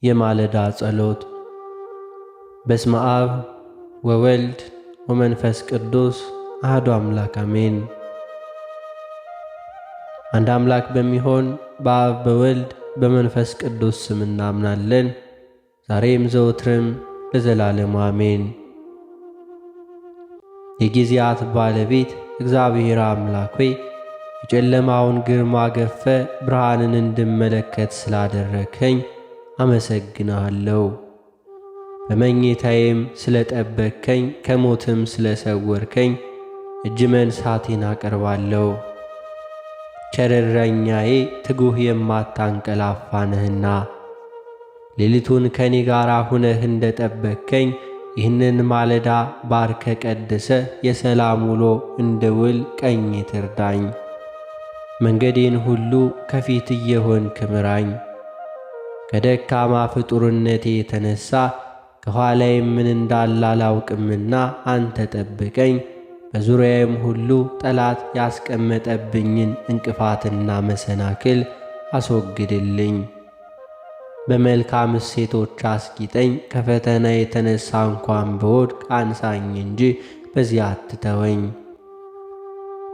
የማለዳ ጸሎት። በስመ አብ ወወልድ ወመንፈስ ቅዱስ አሐዱ አምላክ አሜን። አንድ አምላክ በሚሆን በአብ በወልድ በመንፈስ ቅዱስ ስም እናምናለን፣ ዛሬም ዘወትርም ለዘላለሙ አሜን። የጊዜያት ባለቤት እግዚአብሔር አምላክ ሆይ የጨለማውን ግርማ ገፈ ብርሃንን እንድመለከት ስላደረከኝ አመሰግንሃለሁ። በመኝታዬም ስለጠበቅከኝ ከሞትም ስለሰወርከኝ እጅ መንሳቴን አቀርባለሁ። ቸር እረኛዬ ትጉህ የማታንቀላፋ ነህና ሌሊቱን ከኔ ጋር ሁነህ እንደጠበቅከኝ ይህንን ማለዳ ባርከ ቀድሰ የሰላም ውሎ እንድውል ቀኝ ትርዳኝ። መንገዴን ሁሉ ከፊት እየሆንክ ምራኝ። ከደካማ ፍጡርነቴ የተነሣ ከኋላዬም ምን እንዳለ አላውቅምና አንተ ጠብቀኝ። በዙሪያዬም ሁሉ ጠላት ያስቀመጠብኝን እንቅፋትና መሰናክል አስወግድልኝ። በመልካም እሴቶች አስጊጠኝ። ከፈተና የተነሣ እንኳን ብወድቅ አንሳኝ እንጂ በዚያ አትተወኝ።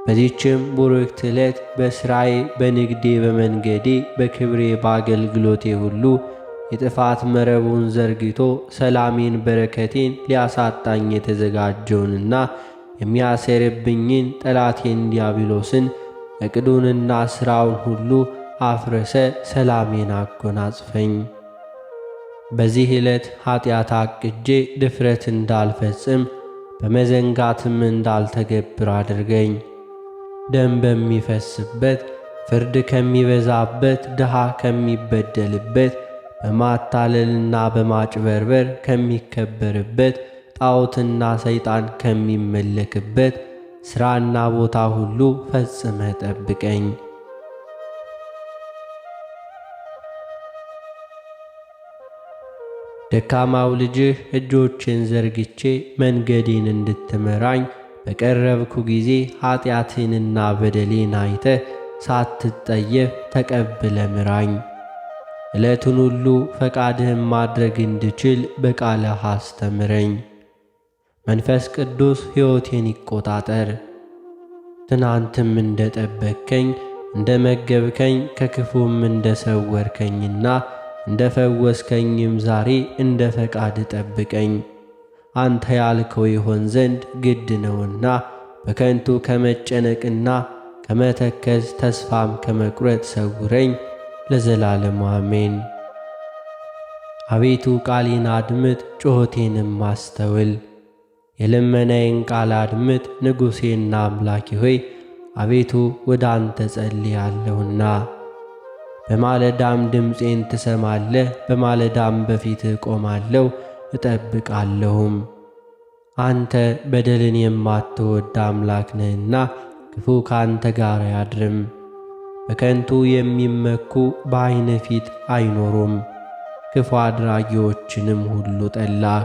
በዚህችም ቡርክት ዕለት በሥራዬ፣ በንግዴ፣ በመንገዴ፣ በክብሬ፣ በአገልግሎቴ ሁሉ የጥፋት መረቡን ዘርግቶ ሰላሜን፣ በረከቴን ሊያሳጣኝ የተዘጋጀውንና የሚያሴርብኝን ጠላቴን ዲያብሎስን ዕቅዱንና ሥራውን ሁሉ አፍረሰ ሰላሜን አጎናጽፈኝ። በዚህ ዕለት ኀጢአት አቅጄ ድፍረት እንዳልፈጽም በመዘንጋትም እንዳልተገብር አድርገኝ። ደም በሚፈስበት ፍርድ ከሚበዛበት ድሃ ከሚበደልበት በማታለልና በማጭበርበር ከሚከበርበት ጣዖትና ሰይጣን ከሚመለክበት ሥራና ቦታ ሁሉ ፈጽመ ጠብቀኝ። ደካማው ልጅህ እጆችን ዘርግቼ መንገዴን እንድትመራኝ በቀረብኩ ጊዜ ኀጢአቴንና በደሌን አይተህ ሳትጠየፍ ተቀብለ ምራኝ። ዕለቱን ሁሉ ፈቃድህን ማድረግ እንድችል በቃልህ አስተምረኝ። መንፈስ ቅዱስ ሕይወቴን ይቆጣጠር። ትናንትም እንደ ጠበቅከኝ እንደ መገብከኝ ከክፉም እንደ ሰወርከኝና እንደ ፈወስከኝም ዛሬ እንደ ፈቃድ ጠብቀኝ። አንተ ያልከው ይሆን ዘንድ ግድ ነውና በከንቱ ከመጨነቅና ከመተከዝ ተስፋም ከመቁረጥ ሰውረኝ ለዘላለሙ አሜን። አቤቱ ቃሌን አድምጥ፣ ጩኸቴንም አስተውል። የልመናዬን ቃል አድምጥ ንጉሴና አምላኬ ሆይ፣ አቤቱ ወደ አንተ ጸልያለሁና። በማለዳም ድምፄን ትሰማለህ። በማለዳም በፊትህ እቆማለሁ እጠብቃለሁም። አንተ በደልን የማትወድ አምላክ ነህና ክፉ ካንተ ጋር አያድርም። በከንቱ የሚመኩ በዐይንህ ፊት አይኖሩም። ክፉ አድራጊዎችንም ሁሉ ጠላህ።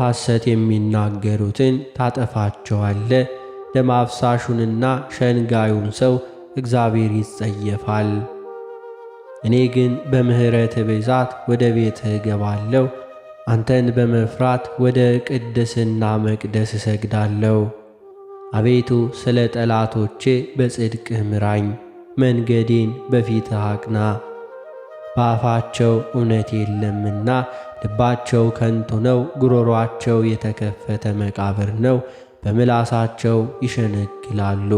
ሐሰት የሚናገሩትን ታጠፋቸዋለህ። ደም አፍሳሹንና ሸንጋዩን ሰው እግዚአብሔር ይጸየፋል። እኔ ግን በምሕረትህ ብዛት ወደ ቤትህ እገባለሁ። አንተን በመፍራት ወደ ቅድስና መቅደስ እሰግዳለሁ። አቤቱ ስለ ጠላቶቼ በጽድቅህ ምራኝ፣ መንገዴን በፊትህ አቅና። በአፋቸው እውነት የለምና ልባቸው ከንቱ ነው። ጉሮሮአቸው የተከፈተ መቃብር ነው፣ በምላሳቸው ይሸነግላሉ።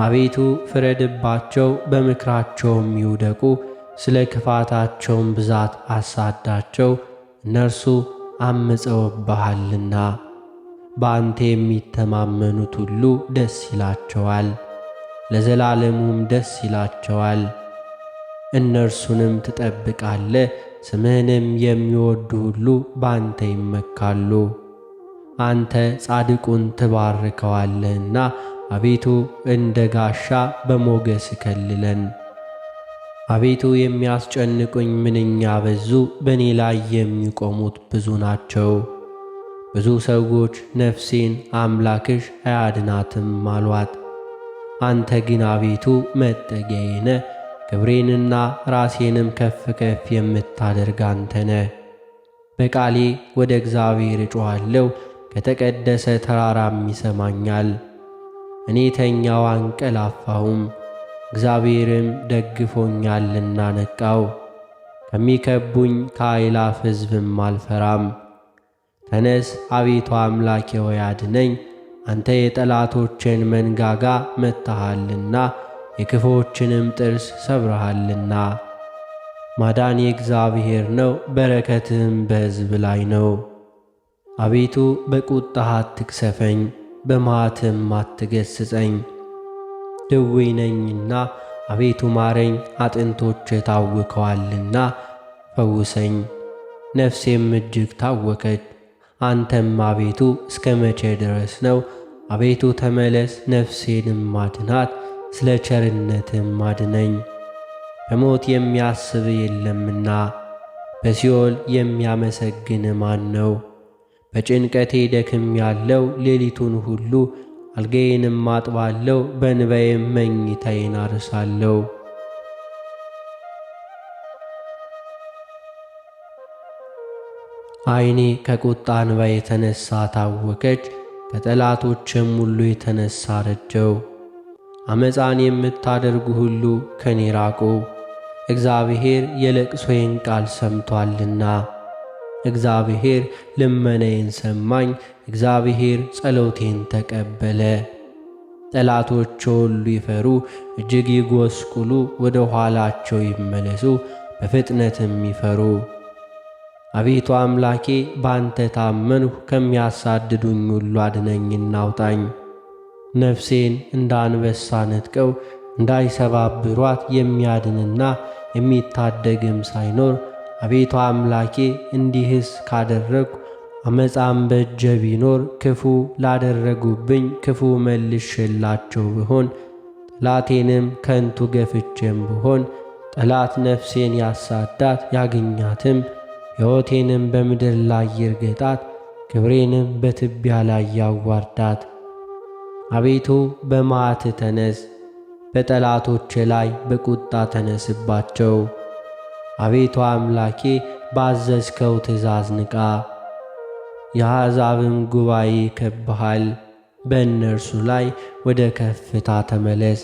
አቤቱ ፍረድባቸው፣ በምክራቸውም ይውደቁ። ስለ ክፋታቸውም ብዛት አሳዳቸው፣ እነርሱ አምፀውብሃልና። በአንተ የሚተማመኑት ሁሉ ደስ ይላቸዋል፣ ለዘላለሙም ደስ ይላቸዋል። እነርሱንም ትጠብቃለህ፣ ስምህንም የሚወዱ ሁሉ በአንተ ይመካሉ። አንተ ጻድቁን ትባርከዋለህና አቤቱ እንደ ጋሻ በሞገስ ከልለን። አቤቱ የሚያስጨንቁኝ ምንኛ በዙ፣ በእኔ ላይ የሚቆሙት ብዙ ናቸው። ብዙ ሰዎች ነፍሴን አምላክሽ አያድናትም አሏት። አንተ ግን አቤቱ መጠጊያዬ ነህ። ክብሬንና ራሴንም ከፍ ከፍ የምታደርግ አንተ ነህ። በቃሌ ወደ እግዚአብሔር እጮኻለሁ፣ ከተቀደሰ ተራራም ይሰማኛል። እኔ ተኛው አንቀላፋሁም፣ እግዚአብሔርም ደግፎኛልና ነቃው። ከሚከቡኝ ከአእላፍ ሕዝብም አልፈራም። ተነስ አቤቱ አምላኬ ሆይ አድነኝ። አንተ የጠላቶችን መንጋጋ መትሃልና የክፉዎችንም ጥርስ ሰብረሃልና። ማዳን የእግዚአብሔር ነው፣ በረከትህም በሕዝብ ላይ ነው። አቤቱ በቁጣህ አትቅሰፈኝ፣ በመዓትህም አትገሥጸኝ። ድውይ ነኝና አቤቱ ማረኝ፣ አጥንቶቼ ታውከዋልና ፈውሰኝ። ነፍሴም እጅግ ታወከች። አንተም አቤቱ እስከ መቼ ድረስ ነው? አቤቱ ተመለስ፣ ነፍሴንም አድናት፣ ስለ ቸርነትም አድነኝ። በሞት የሚያስብ የለምና በሲኦል የሚያመሰግን ማን ነው? በጭንቀቴ ደክም ያለው ሌሊቱን ሁሉ አልጋዬንም አጥባለሁ፣ በእንባዬም መኝታዬን አርሳለሁ። ዓይኔ ከቁጣ እንባ የተነሣ ታወከች፣ ከጠላቶችም ሁሉ የተነሣ ረጀው። ዓመፃን የምታደርጉ ሁሉ ከኔ ራቁ፣ እግዚአብሔር የለቅሶዬን ቃል ሰምቶአልና። እግዚአብሔር ልመናዬን ሰማኝ፣ እግዚአብሔር ጸሎቴን ተቀበለ። ጠላቶች ሁሉ ይፈሩ፣ እጅግ ይጐስቁሉ፣ ወደ ኋላቸው ይመለሱ፣ በፍጥነትም ይፈሩ። አቤቱ አምላኬ ባንተ ታመንሁ፣ ከሚያሳድዱኝ ሁሉ አድነኝና አውጣኝ። ነፍሴን እንደ አንበሳ ነጥቀው እንዳይሰባብሯት የሚያድንና የሚታደግም ሳይኖር አቤቱ አምላኬ እንዲህስ ካደረግሁ ዓመፃም በእጄ ቢኖር ክፉ ላደረጉብኝ ክፉ መልሼላቸው ብሆን ጠላቴንም ከንቱ ገፍቼም ብሆን ጠላት ነፍሴን ያሳዳት ያገኛትም ሕይወቴንም በምድር ላይ ይርገጣት ክብሬንም በትቢያ ላይ ያዋርዳት። አቤቱ በመዓትህ ተነስ፣ በጠላቶቼ ላይ በቁጣ ተነስባቸው። አቤቱ አምላኬ ባዘዝከው ትእዛዝ ንቃ። የአሕዛብም ጉባኤ ይከብብሃል፣ በእነርሱ ላይ ወደ ከፍታ ተመለስ።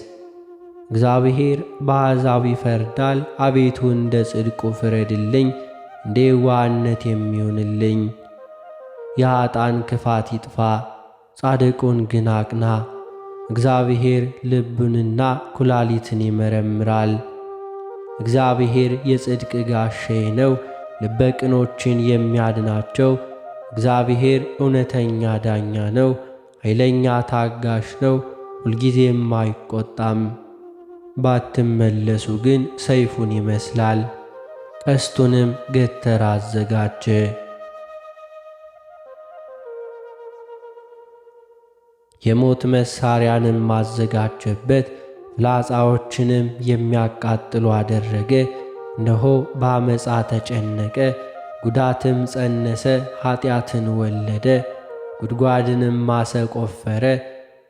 እግዚአብሔር በአሕዛብ ይፈርዳል። አቤቱ እንደ ጽድቁ ፍረድልኝ፣ እንደ የዋህነት የሚሆንልኝ። የኀጣን ክፋት ይጥፋ፣ ጻድቁን ግን አቅና። እግዚአብሔር ልቡንና ኩላሊትን ይመረምራል። እግዚአብሔር የጽድቅ ጋሻዬ ነው፣ ልበ ቅኖችን የሚያድናቸው። እግዚአብሔር እውነተኛ ዳኛ ነው፣ ኃይለኛ ታጋሽ ነው፣ ሁልጊዜም አይቈጣም። ባትመለሱ ግን ሰይፉን ይመስላል፣ ቀስቱንም ገተራ አዘጋጀ። የሞት መሣሪያንም አዘጋጀበት፣ ፍላጻዎችንም የሚያቃጥሉ አደረገ። እነሆ በአመፃ ተጨነቀ፣ ጉዳትም ጸነሰ፣ ኀጢአትን ወለደ። ጉድጓድንም ማሰ፣ ቆፈረ፣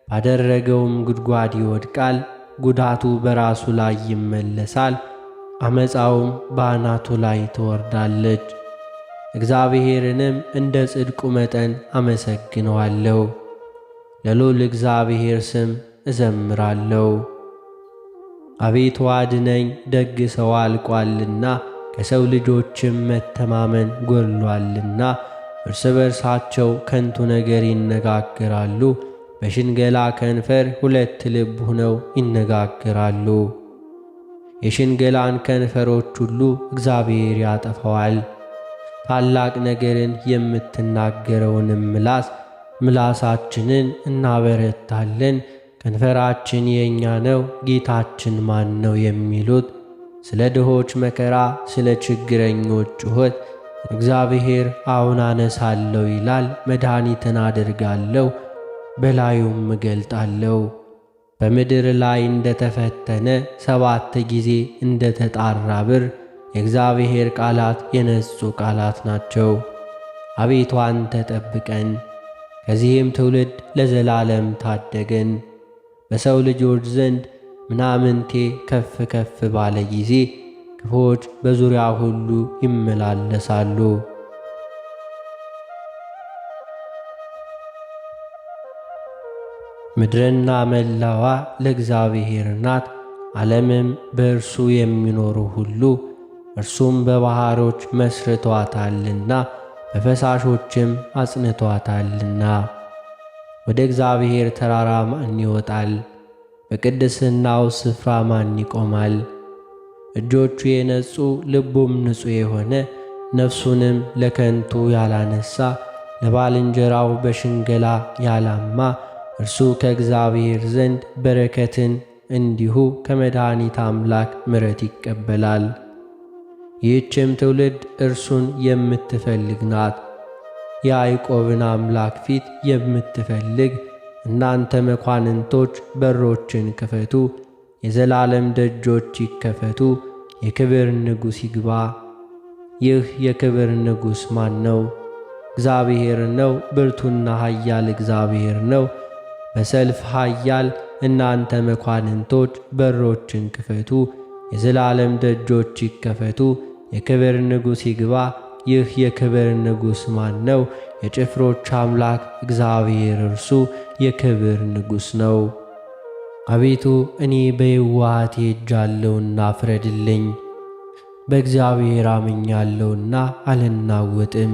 ባደረገውም ጉድጓድ ይወድቃል። ጉዳቱ በራሱ ላይ ይመለሳል፣ አመፃውም በአናቱ ላይ ትወርዳለች። እግዚአብሔርንም እንደ ጽድቁ መጠን አመሰግነዋለሁ፣ ለልዑል እግዚአብሔር ስም እዘምራለሁ። አቤቱ አድነኝ፣ ደግ ሰው አልቋልና ከሰው ልጆችም መተማመን ጐድሎአልና። እርስ በርሳቸው ከንቱ ነገር ይነጋገራሉ፣ በሽንገላ ከንፈር ሁለት ልብ ሆነው ይነጋገራሉ። የሽንገላን ከንፈሮች ሁሉ እግዚአብሔር ያጠፋዋል። ታላቅ ነገርን የምትናገረውንም ምላሳችንን እናበረታለን። ከንፈራችን የእኛ ነው፣ ጌታችን ማን ነው የሚሉት ስለ ድሆች መከራ፣ ስለ ችግረኞች ጩኸት እግዚአብሔር አሁን አነሳለሁ ይላል። መድኃኒትን አደርጋለሁ፣ በላዩም እገልጣለሁ። በምድር ላይ እንደ ተፈተነ 7 ጊዜ እንደ ተጣራ ብር የእግዚአብሔር ቃላት የነጹ ቃላት ናቸው። አቤቱ አንተ ጠብቀን፣ ከዚህም ትውልድ ለዘላለም ታደገን። በሰው ልጆች ዘንድ ምናምንቴ ከፍ ከፍ ባለ ጊዜ ክፉዎች በዙሪያ ሁሉ ይመላለሳሉ። ምድርና መላዋ ለእግዚአብሔር ናት፣ ዓለምም በእርሱ የሚኖሩ ሁሉ። እርሱም በባሕሮች መስርቶአታልና በፈሳሾችም አጽንቶአታልና። ወደ እግዚአብሔር ተራራ ማን ይወጣል? በቅድስናው ስፍራ ማን ይቆማል? እጆቹ የነጹ ልቡም ንጹሕ የሆነ ነፍሱንም ለከንቱ ያላነሣ ለባልንጀራው በሽንገላ ያላማ እርሱ ከእግዚአብሔር ዘንድ በረከትን እንዲሁ ከመድኃኒት አምላክ ምሕረት ይቀበላል። ይህችም ትውልድ እርሱን የምትፈልግ ናት፣ የያዕቆብን አምላክ ፊት የምትፈልግ። እናንተ መኳንንቶች በሮችን ክፈቱ፣ የዘላለም ደጆች ይከፈቱ፣ የክብር ንጉሥ ይግባ። ይህ የክብር ንጉሥ ማን ነው? እግዚአብሔር ነው፣ ብርቱና ኃያል እግዚአብሔር ነው። በሰልፍ ኃያል። እናንተ መኳንንቶች በሮችን ክፈቱ፣ የዘላለም ደጆች ይከፈቱ፣ የክብር ንጉሥ ይግባ። ይህ የክብር ንጉሥ ማን ነው? የጭፍሮች አምላክ እግዚአብሔር እርሱ የክብር ንጉሥ ነው። አቤቱ እኔ በየዋህቴ ሄጃለሁና ፍረድልኝ። በእግዚአብሔር አምኛለሁና አልናወጥም።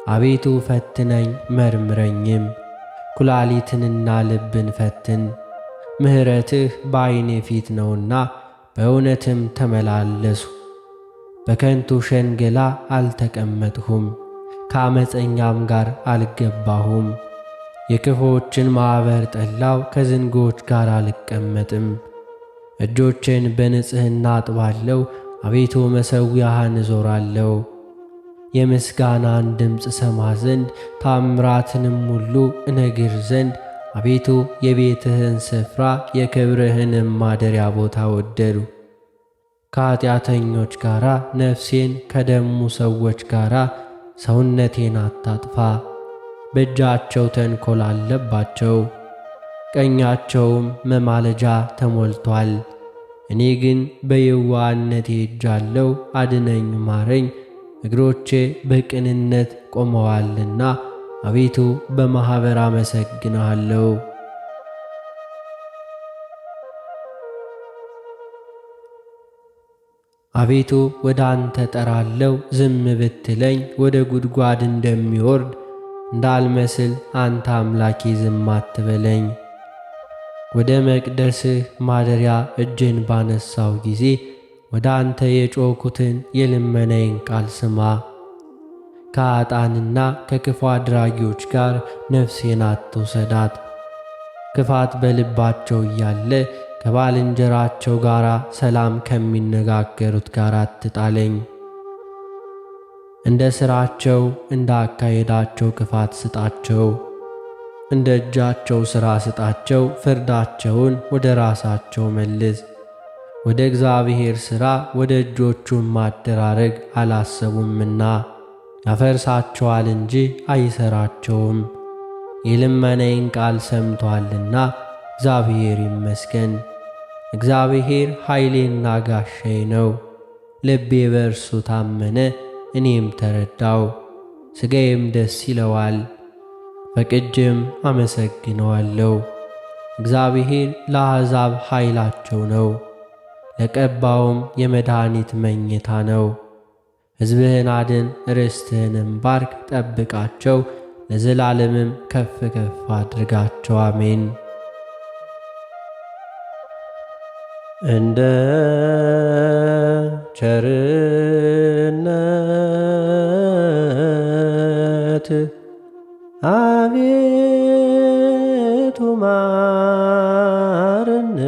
አቤቱ ፈትነኝ መርምረኝም፣ ኩላሊትንና ልብን ፈትን። ምሕረትህ በዐይኔ ፊት ነውና በእውነትም ተመላለሱ። በከንቱ ሸንገላ አልተቀመጥሁም፣ ከዓመፀኛም ጋር አልገባሁም። የክፉዎችን ማኅበር ጠላው፣ ከዝንጎች ጋር አልቀመጥም። እጆቼን በንጽሕና አጥባለሁ፣ አቤቱ መሠዊያህን እዞራለሁ። የምስጋናን ድምፅ ሰማ ዘንድ ታምራትንም ሁሉ እነግር ዘንድ አቤቱ የቤትህን ስፍራ የክብርህንም ማደሪያ ቦታ ወደዱ። ከኀጢአተኞች ጋር ነፍሴን ከደሙ ሰዎች ጋር ሰውነቴን አታጥፋ። በእጃቸው ተንኰል አለባቸው፣ ቀኛቸውም መማለጃ ተሞልቶአል። እኔ ግን በየዋህነቴ ሄጃለሁ፣ አድነኝ ማረኝ። እግሮቼ በቅንነት ቆመዋልና አቤቱ በማኅበር አመሰግንሃለሁ። አቤቱ ወደ አንተ ጠራለሁ፣ ዝም ብትለኝ ወደ ጉድጓድ እንደሚወርድ እንዳልመስል አንተ አምላኬ ዝም አትበለኝ። ወደ መቅደስህ ማደሪያ እጄን ባነሳው ጊዜ ወደ አንተ የጮኽኩትን የልመናዬን ቃል ስማ። ከኃጥአንና ከክፉ አድራጊዎች ጋር ነፍሴን አትውሰዳት። ክፋት በልባቸው እያለ ከባልንጀራቸው ጋር ሰላም ከሚነጋገሩት ጋር አትጣለኝ። እንደ ሥራቸው እንደ አካሄዳቸው ክፋት ስጣቸው፣ እንደ እጃቸው ሥራ ስጣቸው። ፍርዳቸውን ወደ ራሳቸው መልስ። ወደ እግዚአብሔር ሥራ ወደ እጆቹም ማደራረግ አላሰቡምና ያፈርሳቸዋል እንጂ አይሠራቸውም። የልመናዬን ቃል ሰምቶአልና እግዚአብሔር ይመስገን። እግዚአብሔር ኃይሌና ጋሻዬ ነው። ልቤ በእርሱ ታመነ፣ እኔም ተረዳው። ሥጋዬም ደስ ይለዋል፣ ፈቅጄም አመሰግነዋለሁ። እግዚአብሔር ለአሕዛብ ኃይላቸው ነው፣ ለቀባውም የመድኃኒት መኝታ ነው። ሕዝብህን አድን፣ ርስትህንም ባርክ፣ ጠብቃቸው፣ ለዘላለምም ከፍ ከፍ አድርጋቸው። አሜን። እንደ ቸርነት አቤቱ ማረን፣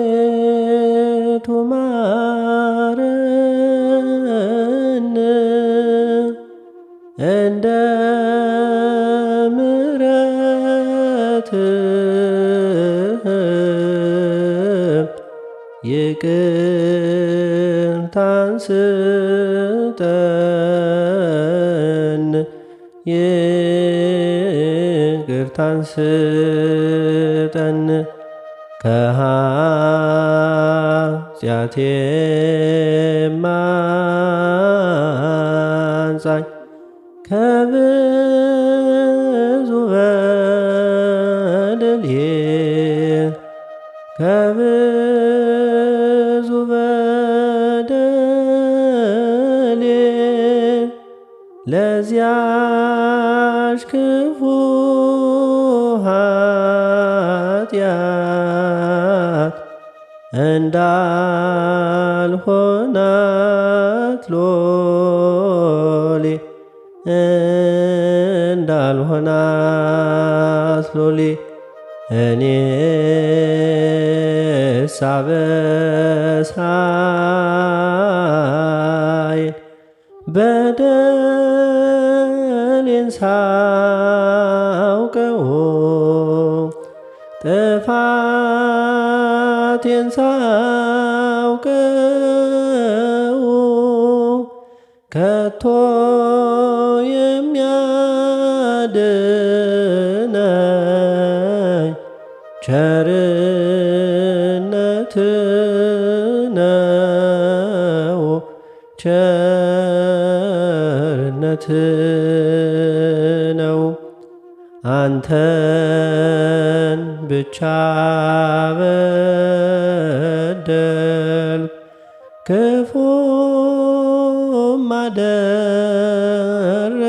አቤቱ ማረን። እንደ ምሕረትህ ይቅርታን ስጠን፣ ይቅርታን ይቅርታን ስጠን ከኃጢአቴም አንጻኝ ከብዙ በደሌ ከብዙ በደሌ ለዚያች ክፉ ኃጢአት እንዳልሆናት ሎሌ እንዳልሆናት ሎሌ እኔስ አበሳዬን በደሌን ሳውቀው ጥፋቴን ሳውቀው ከቶ የሚያድነኝ ቸርነት ነው ቸርነት ነው። አንተን ብቻ በደልኩ ክፉም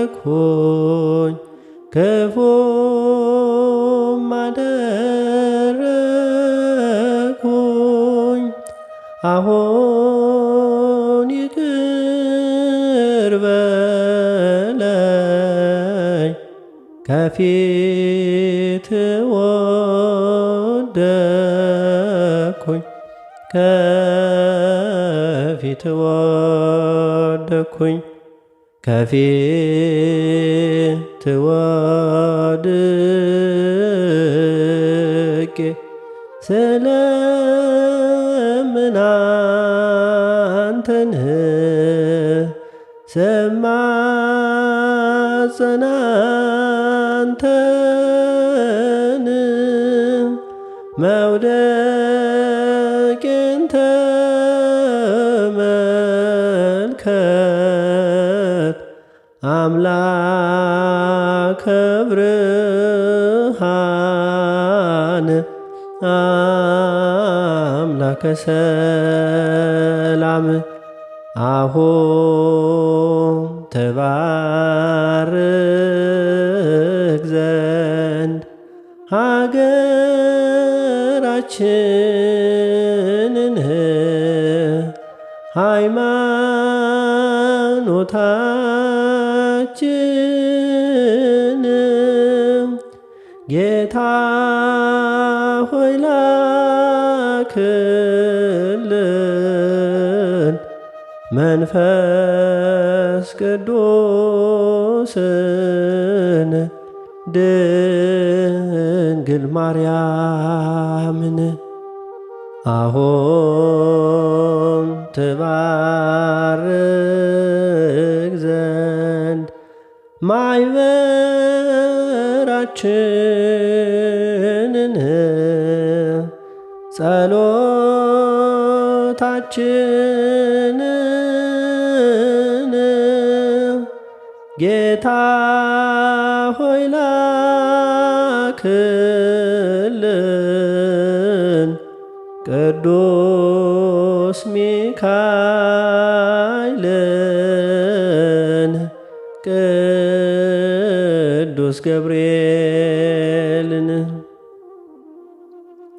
አደረግሁኝ ክፉም አደረግሁኝ አሁን ይቅር በለኝ ከፊት ወደቅሁኝ ከፊት ወደቅሁኝ ከፊት ወድቄ ስለምን አንተን ስማጸን አንተን መውደቄን ተመልከት አምላከ ብርሃን አምላከ ሰላም አሁን ተባርክ ዘንድ ሀገራችንን ሃይማኖታችን ጌታ ሆይ ላክልን መንፈስ ቅዱስን ድንግል ማርያምን አሁን ትባርክ ዘንድ ማኅበራችንን ጸሎታችንን ጌታ ሆይ ላክልን ቅዱስ ሚካኤልን ቅዱስ ገብርኤልን።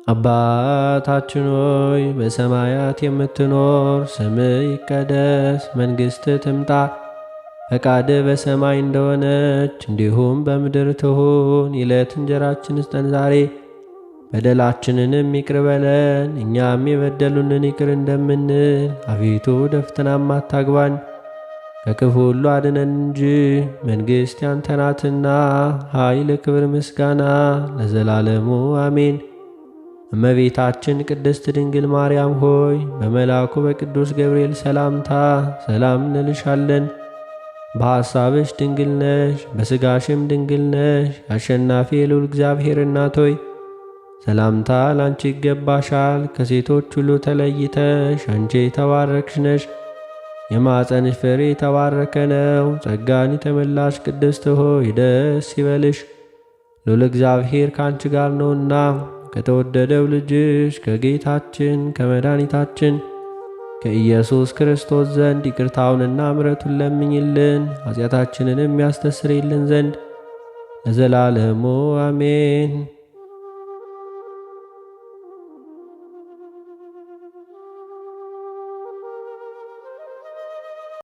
አባታችን ሆይ በሰማያት የምትኖር ስምህ ይቀደስ፣ መንግሥትህ ትምጣ፣ ፈቃድህ በሰማይ እንደሆነች እንዲሁም በምድር ትሁን። የዕለት እንጀራችንን ስጠን ዛሬ፣ በደላችንንም ይቅር በለን እኛም የበደሉንን ይቅር እንደምንል። አቤቱ ወደ ፈተናም አታግባን ከክፉ ሁሉ አድነን እንጂ መንግሥት ያንተ ናትና፣ ኃይል፣ ክብር፣ ምስጋና ለዘላለሙ አሜን። እመቤታችን ቅድስት ድንግል ማርያም ሆይ በመልአኩ በቅዱስ ገብርኤል ሰላምታ ሰላም እንልሻለን። በሐሳብሽ ድንግል ነሽ፣ በሥጋሽም ድንግል ነሽ። አሸናፊ የልዑል እግዚአብሔር እናት ሆይ ሰላምታ ላንቺ ይገባሻል። ከሴቶች ሁሉ ተለይተሽ አንቺ የተባረክሽ ነሽ። የማፀንሽ ፍሬ የተባረከ ነው። ጸጋን የተመላሽ ቅድስት ሆይ ደስ ይበልሽ፣ ልዑል እግዚአብሔር ከአንቺ ጋር ነውና ከተወደደው ልጅሽ ከጌታችን ከመድኃኒታችን ከኢየሱስ ክርስቶስ ዘንድ ይቅርታውንና ምሕረቱን ለምኝልን ኃጢአታችንንም ያስተሰርይልን ዘንድ ለዘላለሙ አሜን።